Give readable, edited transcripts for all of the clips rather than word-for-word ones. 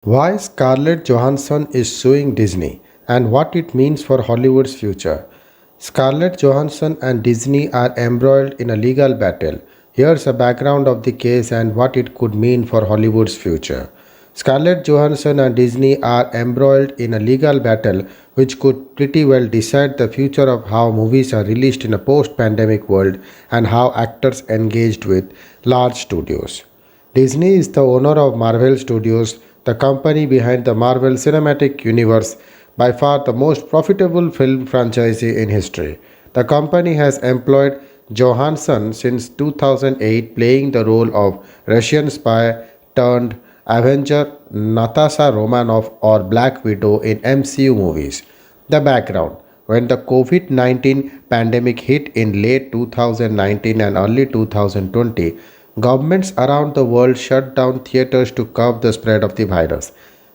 Why Scarlett Johansson is suing Disney and what it means for Hollywood's future. Scarlett Johansson and Disney are embroiled in a legal battle. Here's a background of the case and what it could mean for Hollywood's future. Scarlett Johansson and Disney are embroiled in a legal battle which could pretty well decide the future of how movies are released in a post pandemic world and how actors engaged with large studios. Disney is the owner of Marvel Studios, the company behind the Marvel Cinematic Universe, by far the most profitable film franchise in history. The company has employed Johansson since 2008, playing the role of Russian spy turned Avenger Natasha Romanoff or Black Widow in MCU movies. The background: when the COVID 19 pandemic hit in late 2019 and early 2020, governments around the world shut down theaters to curb the spread of the virus.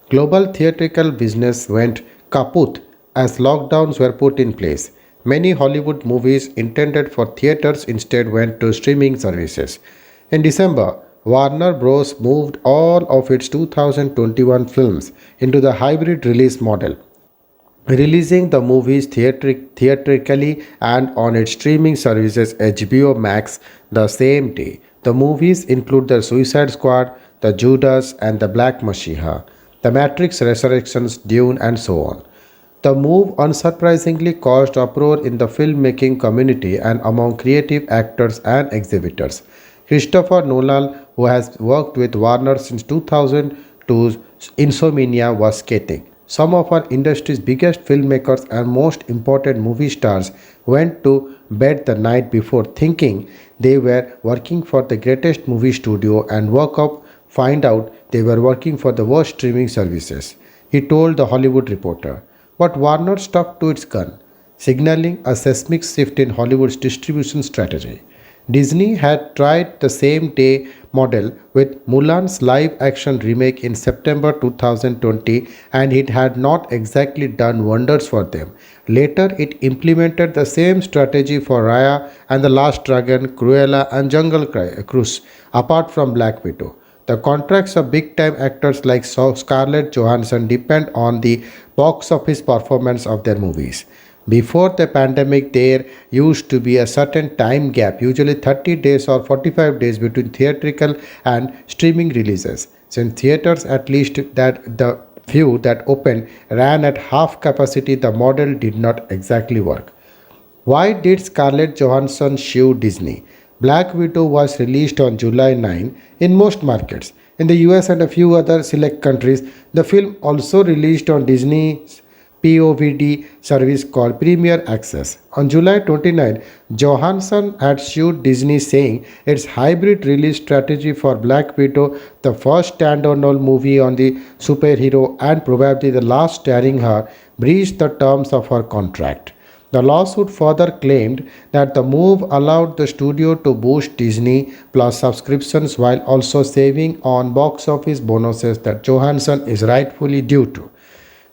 Global theatrical business went kaput as lockdowns were put in place. Many Hollywood movies intended for theaters instead went to streaming services. In December, Warner Bros. Moved all of its 2021 films into the hybrid release model, releasing the movies theatrically and on its streaming services HBO Max the same day. The movies include The Suicide Squad, The Judas and The Black Messiah, The Matrix Resurrections, Dune, and so on. The move unsurprisingly caused uproar in the filmmaking community and among creative actors and exhibitors. Christopher Nolan, who has worked with Warner since 2002's Insomnia, was scathing. Some of our industry's biggest filmmakers and most important movie stars went to bed the night before thinking they were working for the greatest movie studio and woke up find out they were working for the worst streaming services, he told the Hollywood Reporter. But Warner stuck to its gun, signaling a seismic shift in Hollywood's distribution strategy. Disney had tried the same day model with Mulan's live action remake in September 2020 and it had not exactly done wonders for them. Later, it implemented the same strategy for Raya and the Last Dragon, Cruella, and Cruise, apart from Black Widow. The contracts of big time actors like Scarlett Johansson depend on the box office performance of their movies. Before the pandemic, there used to be a certain time gap, usually 30 days or 45 days, between theatrical and streaming releases. Since theaters, at least that the few that opened, ran at half capacity, the model did not exactly work. Why did Scarlett Johansson sue Disney? Black Widow was released on July 9 in most markets. In the US and a few other select countries, the film also released on Disney's POVD service called Premier Access. On July 29, Johansson had sued Disney saying its hybrid release strategy for Black Widow, the first standalone movie on the superhero and probably the last starring her, breached the terms of her contract. The lawsuit further claimed that the move allowed the studio to boost Disney Plus subscriptions while also saving on box office bonuses that Johansson is rightfully due to.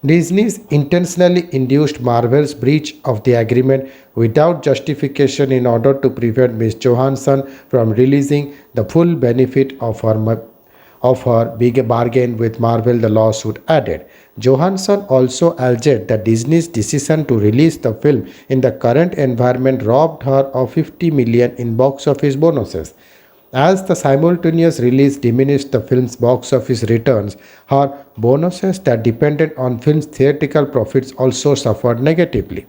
Disney's intentionally induced Marvel's breach of the agreement without justification in order to prevent Ms. Johansson from releasing the full benefit of her big bargain with Marvel, the lawsuit added. Johansson also alleged that Disney's decision to release the film in the current environment robbed her of 50 million in box office bonuses. As the simultaneous release diminished the film's box office returns, her bonuses that depended on film's theatrical profits also suffered negatively.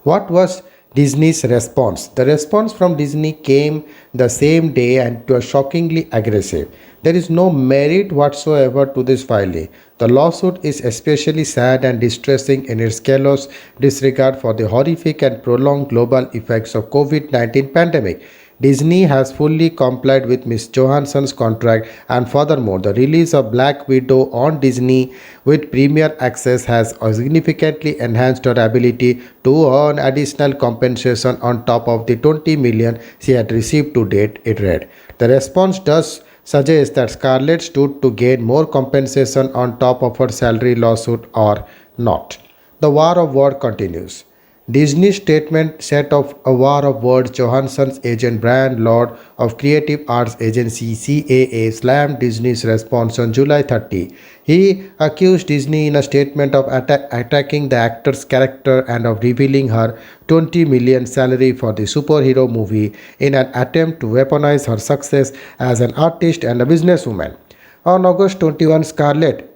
What was Disney's response? The response from Disney came the same day and was shockingly aggressive. There is no merit whatsoever to this filing. The lawsuit is especially sad and distressing in its callous disregard for the horrific and prolonged global effects of COVID-19 pandemic. Disney has fully complied with Ms. Johansson's contract, and furthermore, the release of Black Widow on Disney with Premier Access has significantly enhanced her ability to earn additional compensation on top of the 20 million she had received to date, it read. The response does suggest that Scarlett stood to gain more compensation on top of her salary lawsuit or not. The war of word continues. Disney's statement set off a war of words. Johansson's agent Brian Lord of creative arts agency CAA slammed Disney's response on July 30. He accused Disney in a statement of attacking the actor's character and of revealing her 20 million salary for the superhero movie in an attempt to weaponize her success as an artist and a businesswoman. On August 21, Scarlett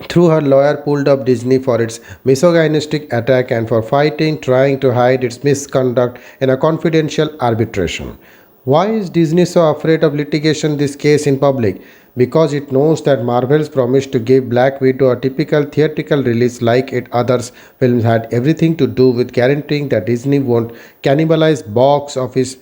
through her lawyer pulled up Disney for its misogynistic attack and for fighting trying to hide its misconduct in a confidential arbitration. Why is Disney so afraid of litigation this case in public? Because it knows that Marvel's promise to give Black Widow a typical theatrical release like its others films had everything to do with guaranteeing that Disney won't cannibalize box office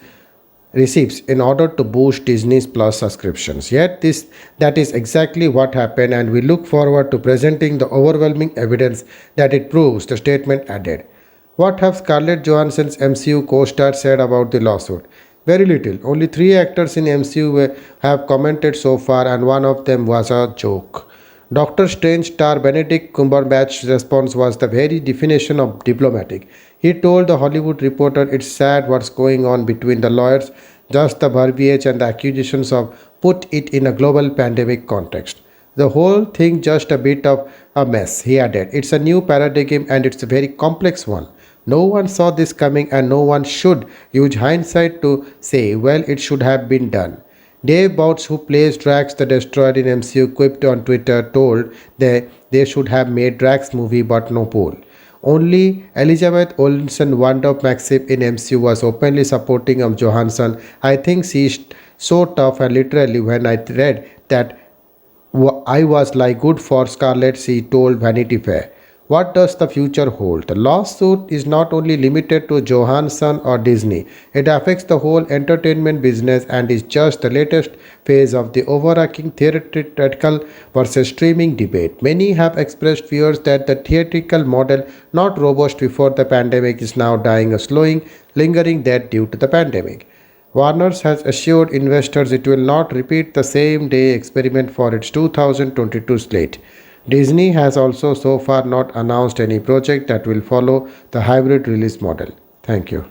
receipts in order to boost Disney Plus subscriptions. Yet this that is exactly what happened and we look forward to presenting the overwhelming evidence that it proves, the statement added. What have Scarlett Johansson's MCU co-stars said about the lawsuit? Very little. Only 3 actors in MCU have commented so far and one of them was a joke. Doctor Strange star Benedict Cumberbatch's response was the very definition of diplomatic. He told the Hollywood Reporter it's sad what's going on between the lawyers, just the verbiage and the accusations of put it in a global pandemic context. The whole thing just a bit of a mess, he added. It's a new paradigm and it's a very complex one. No one saw this coming and no one should use hindsight to say, well, it should have been done. Dave Bouts, who plays Drax the Destroyer in MCU, quipped on Twitter, told they should have made Drax movie but no poll. Only Elizabeth Olsen, Wanda Maxim in MCU, was openly supporting of Johansson. I think she's so tough and literally when I read that I was like good for Scarlett, she told Vanity Fair. What does the future hold? The lawsuit is not only limited to Johansson or Disney, it affects the whole entertainment business and is just the latest phase of the overarching theatrical versus streaming debate. Many have expressed fears that the theatrical model, not robust before the pandemic, is now dying a slowing, lingering death due to the pandemic. Warner's has assured investors it will not repeat the same day experiment for its 2022 slate. Disney has also so far not announced any project that will follow the hybrid release model. Thank you.